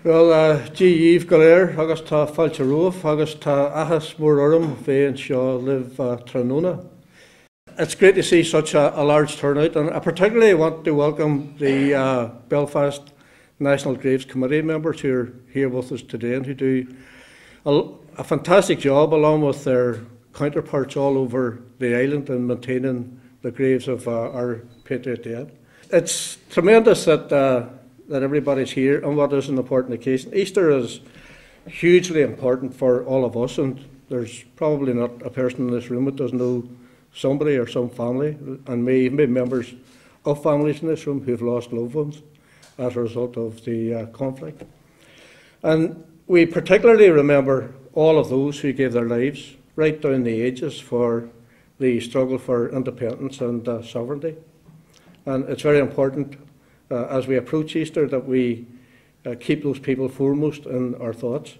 Well, G. Galer, agus tá fáilte roh, agus tá achas mór orm fé an seo live Tranona. It's great to see such a large turnout, and I particularly want to welcome the Belfast National Graves Committee members who are here with us today and who do a fantastic job along with their counterparts all over the island in maintaining the graves of our patriot dead. It's tremendous that everybody's here on what is an important occasion. Easter is hugely important for all of us, and there's probably not a person in this room that doesn't know somebody or some family, and may even be members of families in this room who've lost loved ones as a result of the conflict. And we particularly remember all of those who gave their lives right down the ages for the struggle for independence and sovereignty. And it's very important as we approach Easter that we keep those people foremost in our thoughts,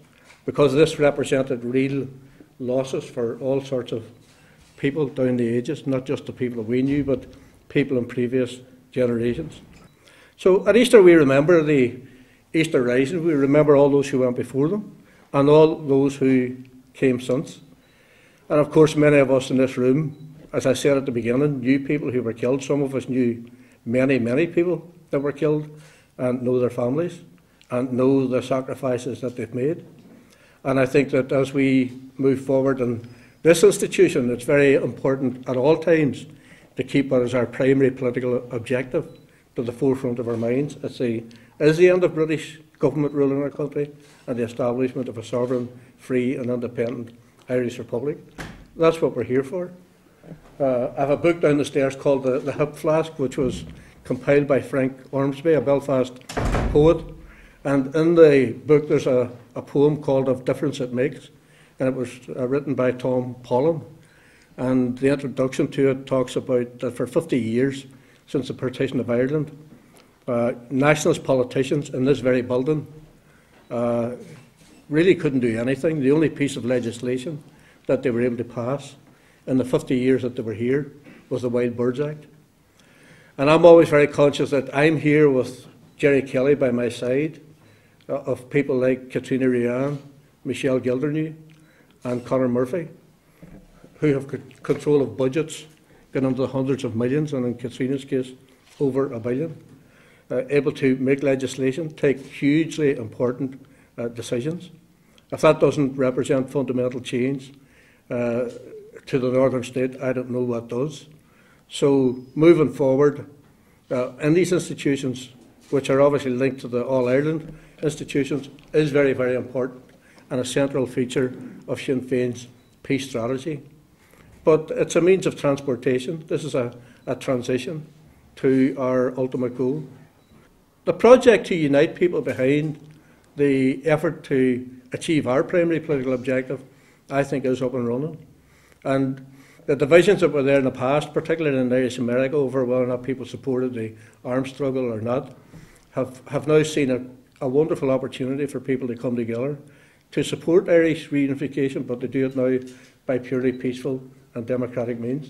because this represented real losses for all sorts of people down the ages, not just the people that we knew, but people in previous generations. So at Easter we remember the Easter Rising, we remember all those who went before them and all those who came since. And of course many of us in this room, as I said at the beginning, knew people who were killed. Some of us knew many people that were killed and know their families and know the sacrifices that they've made. And I think that as we move forward in this institution, it's very important at all times to keep what is our primary political objective to the forefront of our minds. It's the end of British government rule in our country and the establishment of a sovereign, free and independent Irish Republic. That's what we're here for. I have a book down the stairs called The Hip Flask, which was compiled by Frank Ormsby, a Belfast poet. And in the book there's a poem called Of Difference It Makes, and it was written by Tom Pollan. And the introduction to it talks about that for 50 years since the partition of Ireland, nationalist politicians in this very building really couldn't do anything. The only piece of legislation that they were able to pass in the 50 years that they were here was the Wild Birds Act. And I'm always very conscious that I'm here with Jerry Kelly by my side, of people like Katrina Ryan, Michelle Gildernew and Conor Murphy, who have control of budgets going into the hundreds of millions, and in Katrina's case over $1 billion, able to make legislation, take hugely important decisions. If that doesn't represent fundamental change to the northern state, I don't know what does. So moving forward in these institutions, which are obviously linked to the All-Ireland institutions, is very important and a central feature of Sinn Féin's peace strategy. But it's a means of transportation. This is a transition to our ultimate goal. The project to unite people behind the effort to achieve our primary political objective, I think, is up and running. And the divisions that were there in the past, particularly in Irish America, over whether or not people supported the armed struggle or not, have now seen a wonderful opportunity for people to come together to support Irish reunification, but to do it now by purely peaceful and democratic means.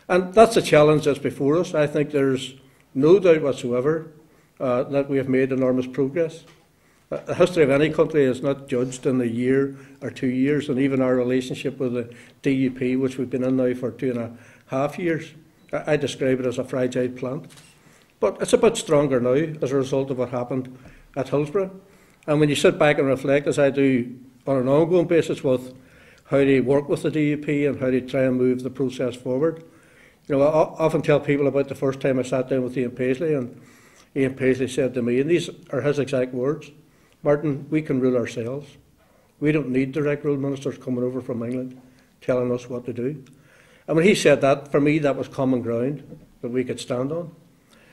And that's a challenge that's before us. I think there's no doubt whatsoever that we have made enormous progress. The history of any country is not judged in a year or 2 years, and even our relationship with the DUP, which we've been in now for 2.5 years, I describe it as a fragile plant. But it's a bit stronger now as a result of what happened at Hillsborough. And when you sit back and reflect, as I do on an ongoing basis, with how to work with the DUP and how to try and move the process forward, I often tell people about the first time I sat down with Ian Paisley, and Ian Paisley said to me, and these are his exact words, "Martin, we can rule ourselves. We don't need direct rule ministers coming over from England telling us what to do." And when he said that, for me, that was common ground that we could stand on.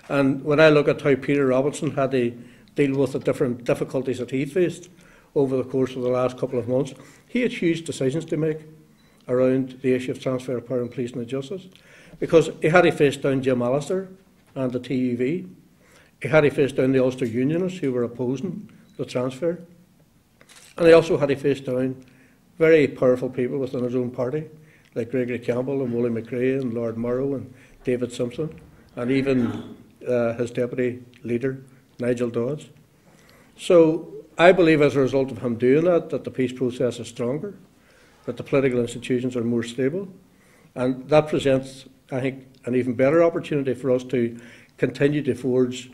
And when I look at how Peter Robinson had to deal with the different difficulties that he faced over the course of the last couple of months, he had huge decisions to make around the issue of transfer of power in policing and justice, because he had to face down Jim Allister and the TUV. He had to face down the Ulster Unionists who were opposing the transfer. And he also had to face down very powerful people within his own party, like Gregory Campbell and Willie McRae and Lord Morrow and David Simpson, and even his deputy leader, Nigel Dodds. So I believe as a result of him doing that the peace process is stronger, that the political institutions are more stable, and that presents, I think, an even better opportunity for us to continue to forge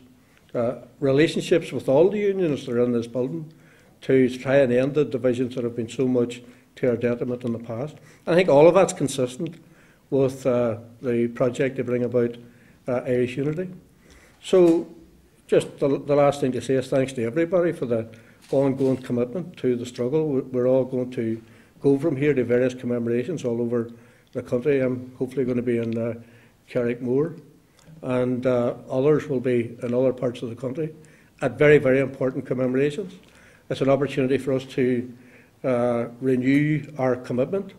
relationships with all the unionists that are in this building to try and end the divisions that have been so much to our detriment in the past. I think all of that's consistent with the project to bring about Irish unity. So just the last thing to say is thanks to everybody for the ongoing commitment to the struggle. We're all going to go from here to various commemorations all over the country. I'm hopefully going to be in Carrickmore, and others will be in other parts of the country at very, very important commemorations. It's an opportunity for us to renew our commitment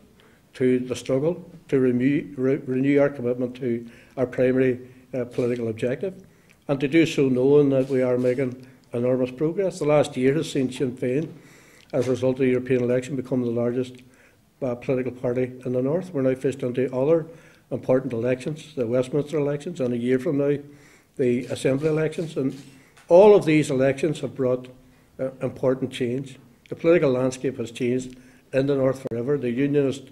to the struggle, to renew our commitment to our primary political objective, and to do so knowing that we are making enormous progress. The last year has seen Sinn Fein, as a result of the European election, become the largest political party in the North. We're now faced into other important elections, the Westminster elections, and a year from now, the Assembly elections. And all of these elections have brought important change. The political landscape has changed in the North forever. The Unionist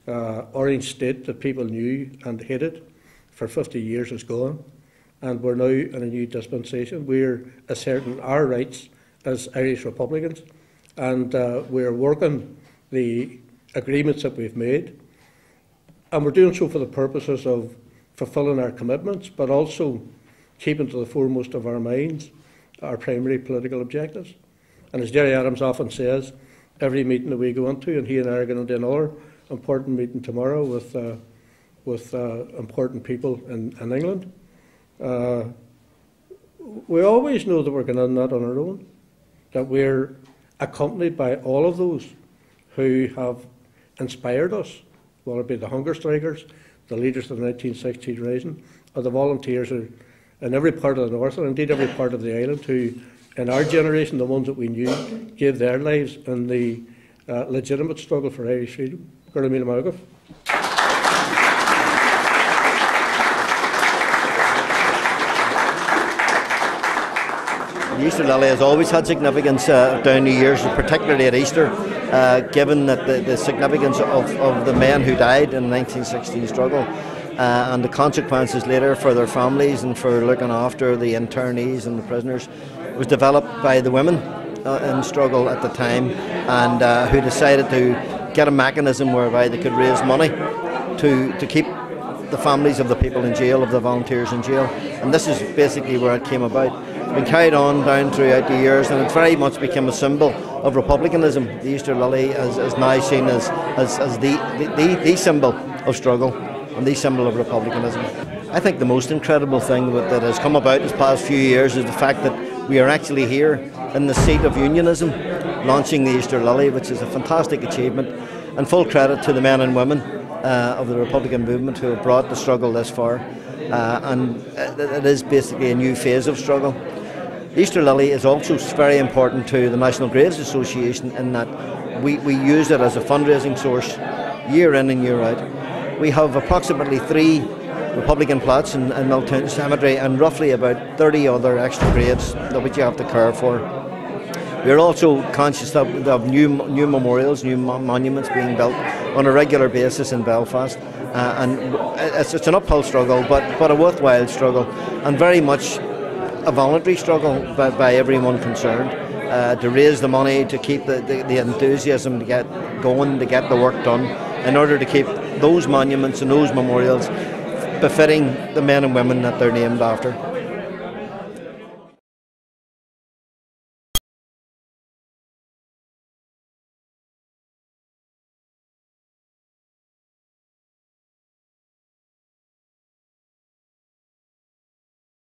Orange State that people knew and hated for 50 years is gone, and we're now in a new dispensation. We're asserting our rights as Irish Republicans, and we're working the agreements that we've made, and we're doing so for the purposes of fulfilling our commitments, but also keeping to the foremost of our minds our primary political objectives. And as Jerry Adams often says, every meeting that we go into, and he and I are going to do another important meeting tomorrow with important people in England, we always know that we're going in that on our own, that we're accompanied by all of those who have inspired us, whether it be the hunger strikers, the leaders of the 1960s Rising, or the volunteers in every part of the North, and indeed every part of the island, who, in our generation, the ones that we knew, gave their lives in the legitimate struggle for Irish freedom. Gurlamila Magaf. The Easter Lily has always had significance down the years, particularly at Easter, given that the significance of the men who died in the 1916 struggle and the consequences later for their families and for looking after the internees and the prisoners was developed by the women in struggle at the time, and who decided to get a mechanism whereby they could raise money to keep the families of the people in jail, of the volunteers in jail. And this is basically where it came about. It's been carried on down throughout the years, and it very much became a symbol of republicanism. The Easter Lily is now seen as the symbol of struggle and the symbol of republicanism. I think the most incredible thing that has come about this past few years is the fact that we are actually here in the seat of unionism, launching the Easter Lily, which is a fantastic achievement, and full credit to the men and women of the Republican movement who have brought the struggle this far, and it is basically a new phase of struggle. Easter Lily is also very important to the National Graves Association in that we use it as a fundraising source year in and year out. We have approximately 3 Republican plots in Milltown Cemetery and roughly about 30 other extra graves that which you have to care for. We are also conscious of new memorials, new monuments being built on a regular basis in Belfast, and it's an uphill struggle, but a worthwhile struggle, and very much a voluntary struggle by everyone concerned, to raise the money, to keep the enthusiasm to get going, to get the work done, in order to keep those monuments and those memorials befitting the men and women that they're named after.